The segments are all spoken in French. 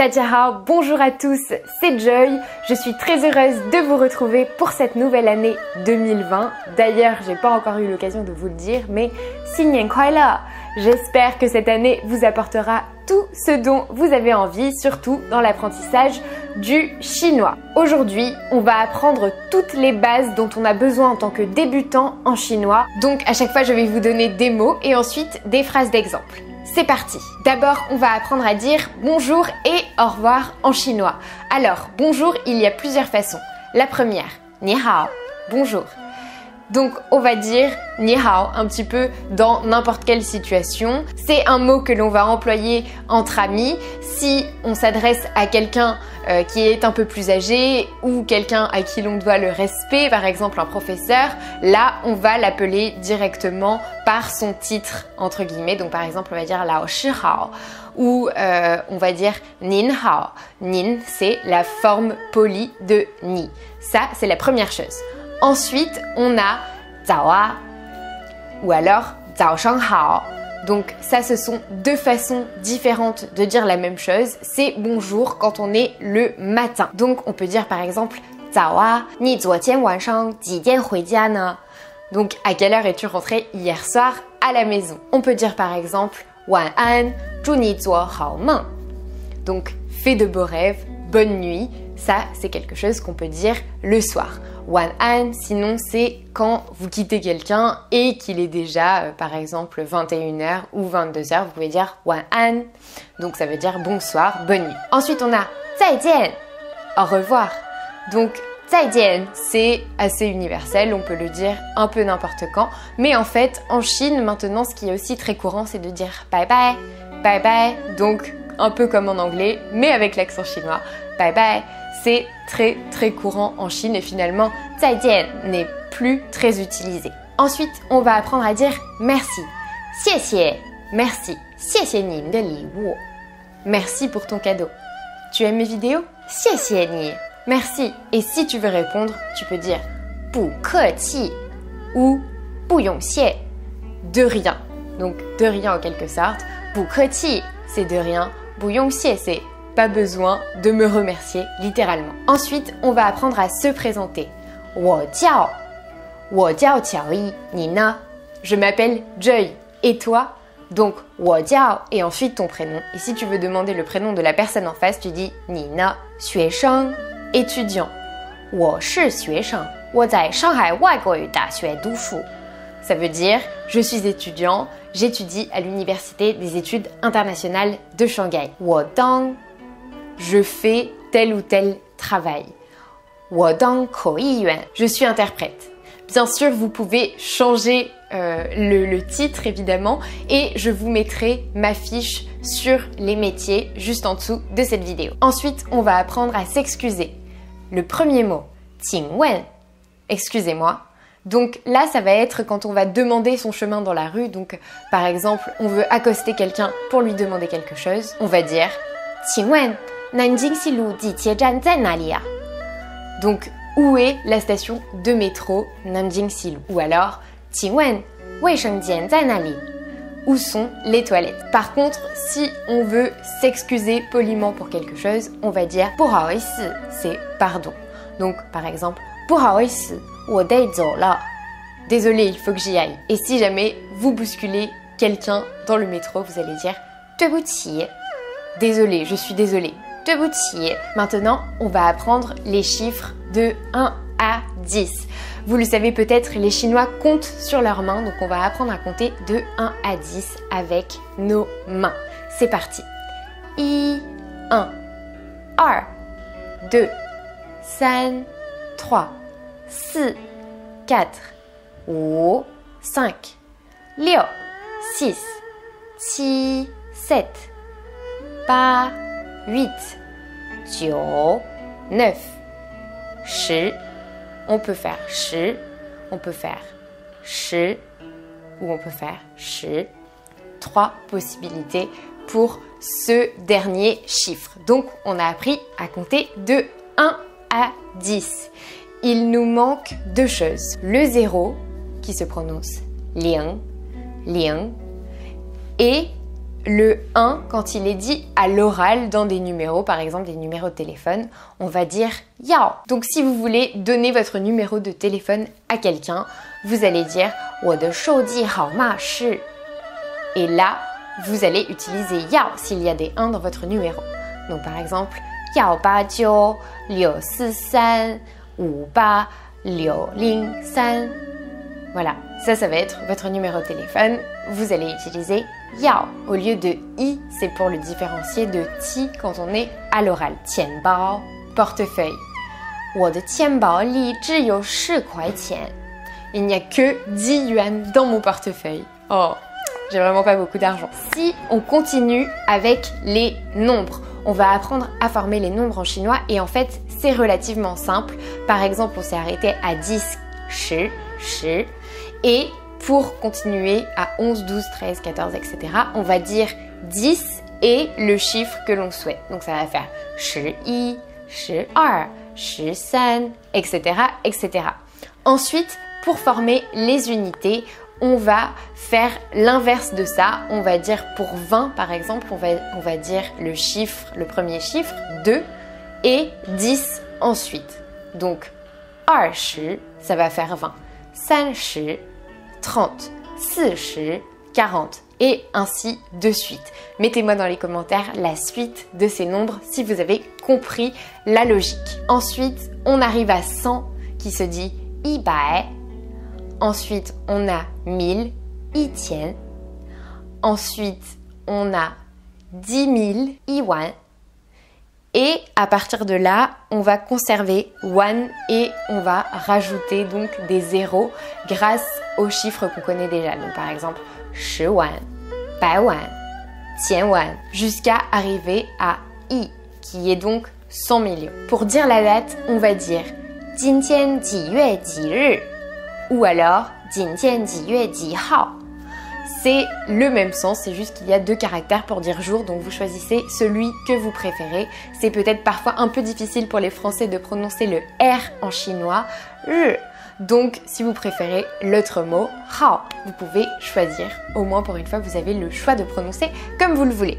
Tadjahao, bonjour à tous, c'est Joy. Je suis très heureuse de vous retrouver pour cette nouvelle année 2020. D'ailleurs, j'ai pas encore eu l'occasion de vous le dire, mais Xinnian Kuailai. J'espère que cette année vous apportera tout ce dont vous avez envie, surtout dans l'apprentissage du chinois. Aujourd'hui, on va apprendre toutes les bases dont on a besoin en tant que débutant en chinois. Donc à chaque fois, je vais vous donner des mots et ensuite des phrases d'exemple. C'est parti! D'abord, on va apprendre à dire bonjour et au revoir en chinois. Alors, bonjour, il y a plusieurs façons. La première, ni hao, bonjour. Donc, on va dire ni hao un petit peu dans n'importe quelle situation. C'est un mot que l'on va employer entre amis si on s'adresse à quelqu'un qui est un peu plus âgé ou quelqu'un à qui l'on doit le respect, par exemple un professeur. Là, on va l'appeler directement par son titre, entre guillemets. Donc, par exemple, on va dire lao shi hao ou on va dire nin hao. Nin, c'est la forme polie de ni. Ça, c'est la première chose. Ensuite, on a zawa ou alors zao shang hao. Donc ça, ce sont deux façons différentes de dire la même chose. C'est bonjour quand on est le matin. Donc on peut dire par exemple zawa, ni zuotian wanshang ji dian hui jia ne. Donc à quelle heure es-tu rentré hier soir à la maison? On peut dire par exemple wan an, zhu ni zuo hao meng. Donc fais de beaux rêves, bonne nuit. Ça, c'est quelque chose qu'on peut dire le soir. Wan an, sinon c'est quand vous quittez quelqu'un et qu'il est déjà, par exemple, 21h ou 22h, vous pouvez dire wan an. Donc ça veut dire bonsoir, bonne nuit. Ensuite, on a zaijian, au revoir. Donc zaijian, c'est assez universel, on peut le dire un peu n'importe quand. Mais en fait, en Chine, maintenant, ce qui est aussi très courant, c'est de dire bye bye, bye bye. Donc un peu comme en anglais, mais avec l'accent chinois. Bye bye. C'est très très courant en Chine et finalement, zaijian n'est plus très utilisé. Ensuite, on va apprendre à dire merci. Xie xie, merci. Xie xie ni de li wu. Merci pour ton cadeau. Tu aimes mes vidéos? Xie xie ni. Merci. Et si tu veux répondre, tu peux dire bu ke qi ou bu yong xie. De rien. Donc de rien en quelque sorte. Bu ke qi, c'est de rien. Bu yong xie, c'est pas besoin de me remercier, littéralement. Ensuite, on va apprendre à se présenter. Wo jiao Qiaoyi, ni ne? Je m'appelle Joy. Et toi? Donc, wo jiao et ensuite ton prénom. Et si tu veux demander le prénom de la personne en face, tu dis ni ne. Xuesheng, étudiant. Wo shi xuesheng. Wo zai Shanghai Waiguoyu Daxue Dushu. Ça veut dire je suis étudiant, j'étudie à l'université des études internationales de Shanghai. Wo dang, je fais tel ou tel travail. Wodang Koiyuan, je suis interprète. Bien sûr, vous pouvez changer le titre évidemment et je vous mettrai ma fiche sur les métiers juste en dessous de cette vidéo. Ensuite, on va apprendre à s'excuser. Le premier mot, Qingwen, excusez-moi. Donc là, ça va être quand on va demander son chemin dans la rue. Donc par exemple, on veut accoster quelqu'un pour lui demander quelque chose. On va dire Qingwen, Nanjing Silu Jitie Zhan zai nali ya? Donc, où est la station de métro Nanjing Silu? Ou alors, Qingwen, Weisheng Jian zai nali? Où sont les toilettes? Par contre, si on veut s'excuser poliment pour quelque chose, on va dire bu hao wei si, c'est pardon. Donc, par exemple, bu hao wei si, wo dei zou le. Désolé, il faut que j'y aille. Et si jamais vous bousculez quelqu'un dans le métro, vous allez dire dui bu qi. Désolé, je suis désolée. Maintenant, on va apprendre les chiffres de 1 à 10. Vous le savez peut-être, les Chinois comptent sur leurs mains, donc on va apprendre à compter de 1 à 10 avec nos mains. C'est parti. 1, 2, 3, 4, 4, 5, 6, 7, 8, 8, 9, 10. On peut faire 10, on peut faire 10 ou on peut faire 10. 3 possibilités pour ce dernier chiffre. Donc, on a appris à compter de 1 à 10. Il nous manque deux choses. Le 0 qui se prononce liang, liang, et le 1, quand il est dit à l'oral dans des numéros, par exemple des numéros de téléphone, on va dire yao. Donc si vous voulez donner votre numéro de téléphone à quelqu'un, vous allez dire 我的手机号码是. Et là, vous allez utiliser yao s'il y a des 1 dans votre numéro. Donc par exemple, 189 643 58603. Voilà, ça va être votre numéro de téléphone. Vous allez utiliser yao au lieu de i, c'est pour le différencier de ti quand on est à l'oral. 钱包, portefeuille. 我的钱包里只有10块钱. Il n'y a que 10 yuan dans mon portefeuille. Oh, j'ai vraiment pas beaucoup d'argent. Si on continue avec les nombres, on va apprendre à former les nombres en chinois et en fait, c'est relativement simple. Par exemple, on s'est arrêté à 10, 10, 10. Et pour continuer à 11, 12, 13, 14, etc., on va dire 10 et le chiffre que l'on souhaite. Donc ça va faire 11, 12, 13, etc., etc. Ensuite, pour former les unités, on va faire l'inverse de ça. On va dire pour 20, par exemple, on va dire le premier chiffre, 2, et 10 ensuite. Donc, 20, ça va faire 20. 30, 30, 40, 40 et ainsi de suite. Mettez-moi dans les commentaires la suite de ces nombres si vous avez compris la logique. Ensuite, on arrive à 100 qui se dit 100. Ensuite, on a 1000, 1000. Ensuite, on a 10 000, 1 yuan. Et à partir de là, on va conserver yuan et on va rajouter donc des zéros grâce aux chiffres qu'on connaît déjà. Donc par exemple, 10 yuan, 100 yuan, 100 yuan, jusqu'à arriver à i, qui est donc 100 millions. Pour dire la date, on va dire 今天几月几日 ou alors 今天几月几号. C'est le même sens, c'est juste qu'il y a 2 caractères pour dire jour, donc vous choisissez celui que vous préférez. C'est peut-être parfois un peu difficile pour les Français de prononcer le R en chinois, donc si vous préférez l'autre mot, hao, vous pouvez choisir. Au moins pour une fois, vous avez le choix de prononcer comme vous le voulez.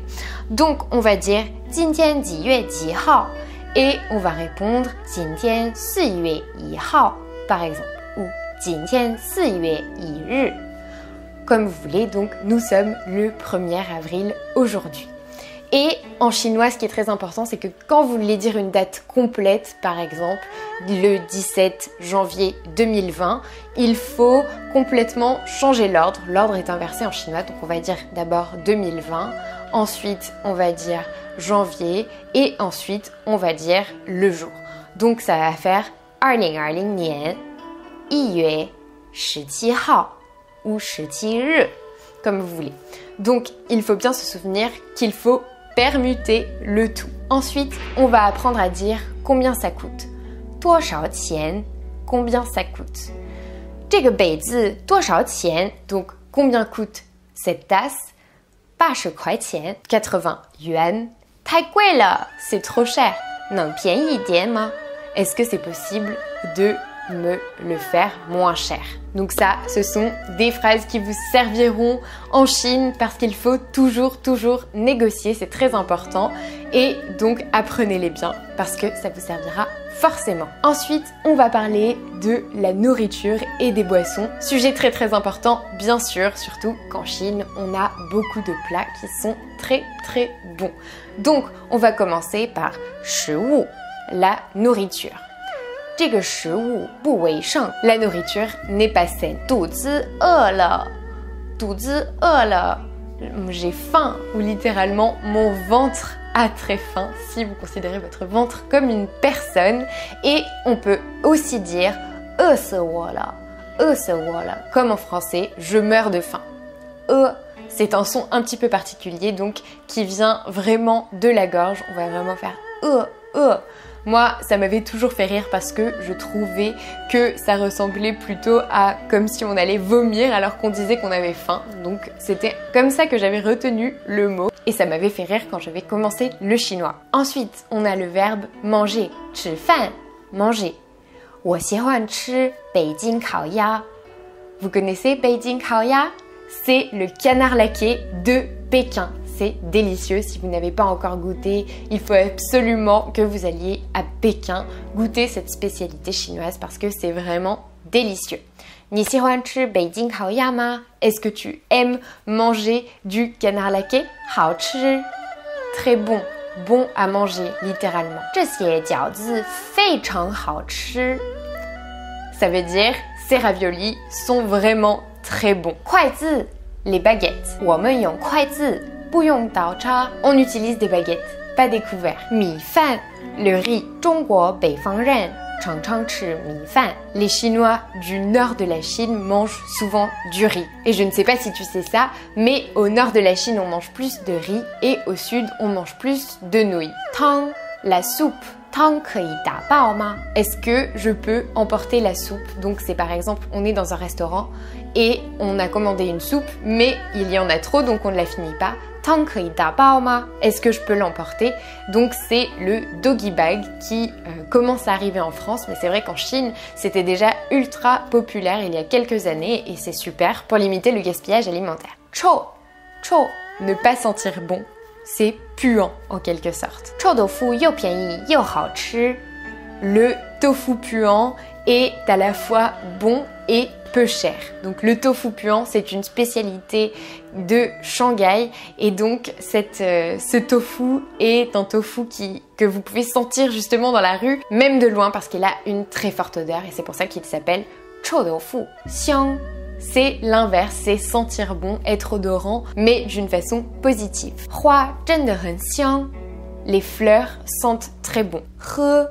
Donc on va dire 今天几月几号 et on va répondre 今天4月1号 par exemple, ou 今天4月1日. Comme vous voulez, donc nous sommes le 1er avril aujourd'hui. Et en chinois, ce qui est très important, c'est que quand vous voulez dire une date complète, par exemple le 17 janvier 2020, il faut complètement changer l'ordre. L'ordre est inversé en chinois, donc on va dire d'abord 2020, ensuite on va dire janvier et ensuite on va dire le jour. Donc ça va faire 2020年1月17号 ou 17日, comme vous voulez. Donc, il faut bien se souvenir qu'il faut permuter le tout. Ensuite, on va apprendre à dire combien ça coûte. 多少钱? Combien ça coûte? 这个杯子多少钱? Donc, combien coûte cette tasse? 80块钱, 80 yuan. 太贵了, c'est trop cher. 能便宜一点吗? Est-ce que c'est possible de me le faire moins cher? Donc ça, ce sont des phrases qui vous serviront en Chine parce qu'il faut toujours négocier, c'est très important. Et donc apprenez-les bien parce que ça vous servira forcément. Ensuite, on va parler de la nourriture et des boissons. Sujet très important, bien sûr, surtout qu'en Chine, on a beaucoup de plats qui sont très bons. Donc, on va commencer par 食物, la nourriture. 这个食物不卫生. La nourriture n'est pas saine. 肚子饿了. 肚子饿了. J'ai faim, ou littéralement mon ventre a très faim si vous considérez votre ventre comme une personne. Et on peut aussi dire 饿死我了. 饿死我了. Comme en français, je meurs de faim. C'est un son un petit peu particulier, donc qui vient vraiment de la gorge. On va vraiment faire Moi, ça m'avait toujours fait rire parce que je trouvais que ça ressemblait plutôt à comme si on allait vomir alors qu'on disait qu'on avait faim. Donc c'était comme ça que j'avais retenu le mot et ça m'avait fait rire quand j'avais commencé le chinois. Ensuite, on a le verbe manger, 吃饭, manger. 我喜欢吃北京烤鸭. Vous connaissez Beijing Kao Ya? C'est le canard laqué de Pékin. c'est délicieux. Si vous n'avez pas encore goûté, il faut absolument que vous alliez à Pékin goûter cette spécialité chinoise parce que c'est vraiment délicieux. 你喜欢吃北京烤鸭吗? Est-ce que tu aimes manger du canard laqué? 好吃 très bon, bon à manger littéralement. 这些饺子非常好吃 Ça veut dire ces raviolis sont vraiment très bons. 筷子 les baguettes. 我们用筷子不用刀叉 On utilise des baguettes, pas des couverts. 米饭 le riz. 中国北方人 常常吃米饭 Les Chinois du nord de la Chine mangent souvent du riz. Et je ne sais pas si tu sais ça, mais au nord de la Chine on mange plus de riz et au sud on mange plus de nouilles. Tang, la soupe. Tang可以打包吗? Est-ce que je peux emporter la soupe? Donc c'est par exemple, on est dans un restaurant et on a commandé une soupe, mais il y en a trop donc on ne la finit pas. Tang可以打包吗? Est-ce que je peux l'emporter? Donc c'est le doggy bag qui commence à arriver en France, mais c'est vrai qu'en Chine c'était déjà ultra populaire il y a quelques années et c'est super pour limiter le gaspillage alimentaire. Chou, chou, ne pas sentir bon. C'est puant en quelque sorte. 臭豆腐又便宜又好吃 Le tofu puant est à la fois bon et peu cher. Donc le tofu puant, c'est une spécialité de Shanghai et donc ce tofu est un tofu que vous pouvez sentir justement dans la rue, même de loin parce qu'il a une très forte odeur et c'est pour ça qu'il s'appelle 臭豆腐 xiang. C'est l'inverse, c'est sentir bon, être odorant, mais d'une façon positive. Hua zhen de hen xiang. Les fleurs sentent très bon. He,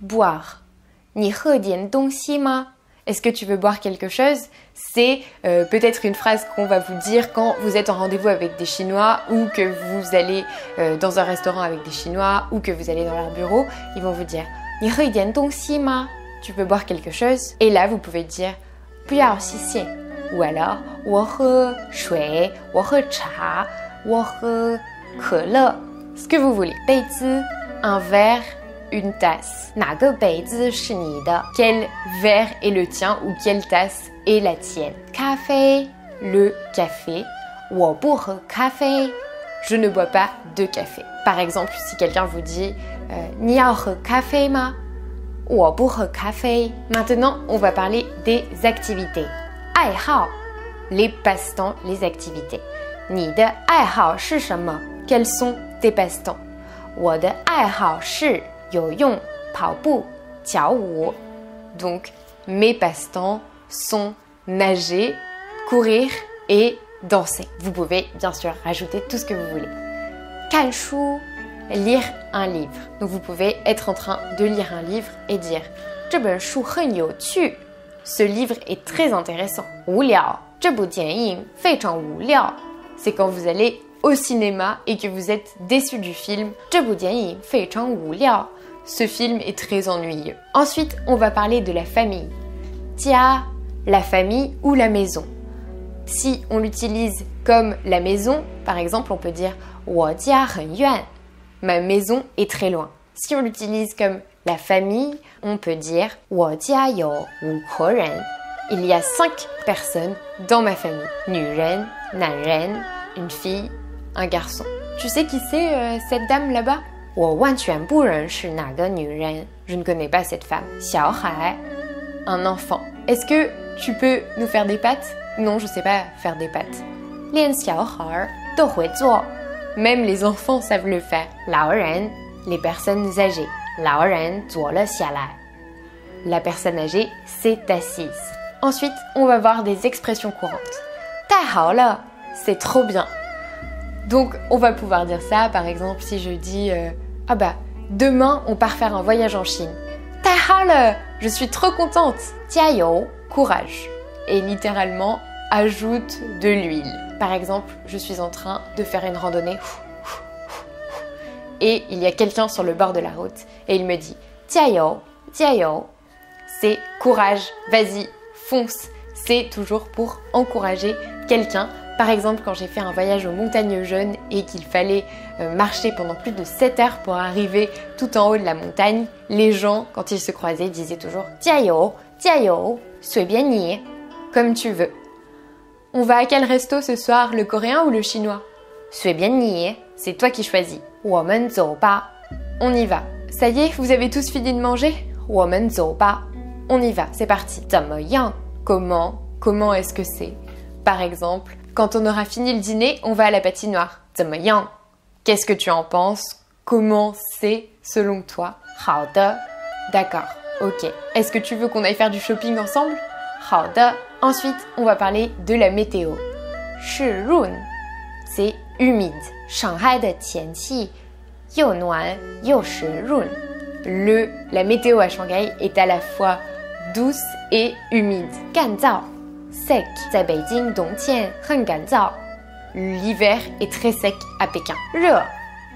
boire. Ni he dian dongxi ma? Est-ce que tu veux boire quelque chose? C'est peut-être une phrase qu'on va vous dire quand vous êtes en rendez-vous avec des Chinois ou que vous allez dans un restaurant avec des Chinois ou que vous allez dans leur bureau. Ils vont vous dire Ni he dian dongxi ma? Tu peux boire quelque chose? Et là, vous pouvez dire 不要谢谢 ou alors 我喝水我喝茶我喝可乐 ce que vous voulez. 杯子 un verre, une tasse. 哪个杯子是你的? Quel verre est le tien ou quelle tasse est la tienne? 咖啡 le café. 我不喝咖啡 je ne bois pas de café. Par exemple, si quelqu'un vous dit 你要喝咖啡吗? 我不喝咖啡. Maintenant, on va parler des activités. 爱好 les passe-temps, les activités. 你的爱好是什么? Quels sont tes passe-temps? 我的爱好是游泳、跑步、跳舞. Donc, mes passe-temps sont nager, courir et danser. Vous pouvez bien sûr rajouter tout ce que vous voulez. 看书 lire un livre. Donc vous pouvez être en train de lire un livre et dire 这本书很有趣 Ce livre est très intéressant. 无聊这部电影非常无聊 C'est quand vous allez au cinéma et que vous êtes déçu du film. 这部电影非常无聊 Ce film est très ennuyeux. Ensuite, on va parler de la famille. 家 la famille ou la maison. Si on l'utilise comme la maison, par exemple, on peut dire 我家很远 Ma maison est très loin. Si on l'utilise comme la famille, on peut dire 我家有5口人 Il y a 5 personnes dans ma famille. 女人, 男人, une fille, un garçon. Tu sais qui c'est cette dame là-bas? 我完全不认识那个女人 Je ne connais pas cette femme. 小孩, un enfant. Est-ce que tu peux nous faire des pâtes? Non, je sais pas faire des pâtes. 连小孩都会做 Même les enfants savent le faire. 老人 les personnes âgées. 老人坐了下来 La personne âgée s'est assise. Ensuite, on va voir des expressions courantes. 太好了 c'est trop bien. Donc, on va pouvoir dire ça, par exemple, si je dis ah bah, demain, on part faire un voyage en Chine. 太好了 je suis trop contente. 加油 courage. Et littéralement, ajoute de l'huile. Par exemple, je suis en train de faire une randonnée et il y a quelqu'un sur le bord de la route et il me dit 加油 加油 c'est courage, vas-y, fonce. C'est toujours pour encourager quelqu'un. Par exemple, quand j'ai fait un voyage aux montagnes jaunes et qu'il fallait marcher pendant plus de 7 heures pour arriver tout en haut de la montagne, les gens, quand ils se croisaient, disaient toujours 加油 加油 随便你 comme tu veux. On va à quel resto ce soir, le coréen ou le chinois? 随便你, c'est toi qui choisis. 我们走吧, on y va. Ça y est, vous avez tous fini de manger? 我们走吧, on y va, c'est parti. 怎么样? Comment? Comment est-ce que c'est? Par exemple, quand on aura fini le dîner, on va à la patinoire. 怎么样? Qu'est-ce que tu en penses? Comment c'est selon toi? 好的. D'accord, ok. Est-ce que tu veux qu'on aille faire du shopping ensemble? 好的. Ensuite, on va parler de la météo. 湿润, c'est humide. 上海的天气又暖又湿润. La météo à Shanghai est à la fois douce et humide. 干燥, sec. 在北京冬天很干燥. L'hiver est très sec à Pékin. 热,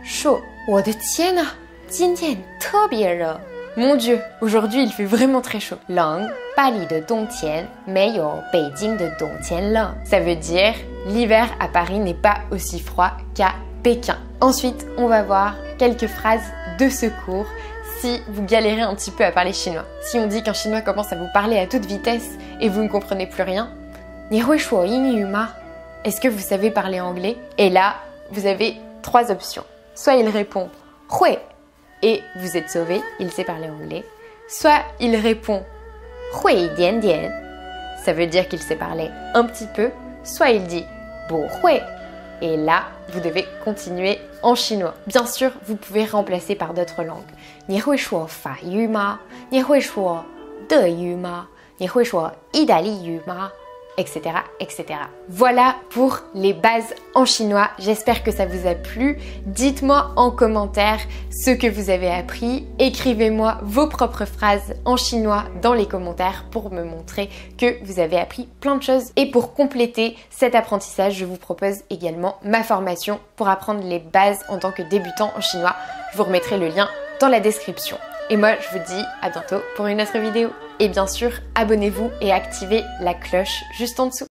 chaud. 我的天啊，今天特别热. Mon Dieu, aujourd'hui il fait vraiment très chaud. 冷, 巴黎的冬天没有北京的冬天冷. Ça veut dire l'hiver à Paris n'est pas aussi froid qu'à Pékin. Ensuite, on va voir quelques phrases de secours si vous galérez un petit peu à parler chinois. Si on dit qu'un chinois commence à vous parler à toute vitesse et vous ne comprenez plus rien, 你会说英语吗? Est-ce que vous savez parler anglais? Et là, vous avez 3 options. Soit il répond 会 et vous êtes sauvé, il sait parler anglais. Soit il répond 会一点点, ça veut dire qu'il sait parler un petit peu. Soit il dit 不会 et là, vous devez continuer en chinois. Bien sûr, vous pouvez remplacer par d'autres langues. 你会说法语吗? 你会说德语吗? 你会说意大利语吗? Etc, etc. Voilà pour les bases en chinois. J'espère que ça vous a plu. Dites-moi en commentaire ce que vous avez appris. Écrivez-moi vos propres phrases en chinois dans les commentaires pour me montrer que vous avez appris plein de choses. Et pour compléter cet apprentissage, je vous propose également ma formation pour apprendre les bases en tant que débutant en chinois. Je vous remettrai le lien dans la description. Et moi, je vous dis à bientôt pour une autre vidéo. Et bien sûr, abonnez-vous et activez la cloche juste en dessous.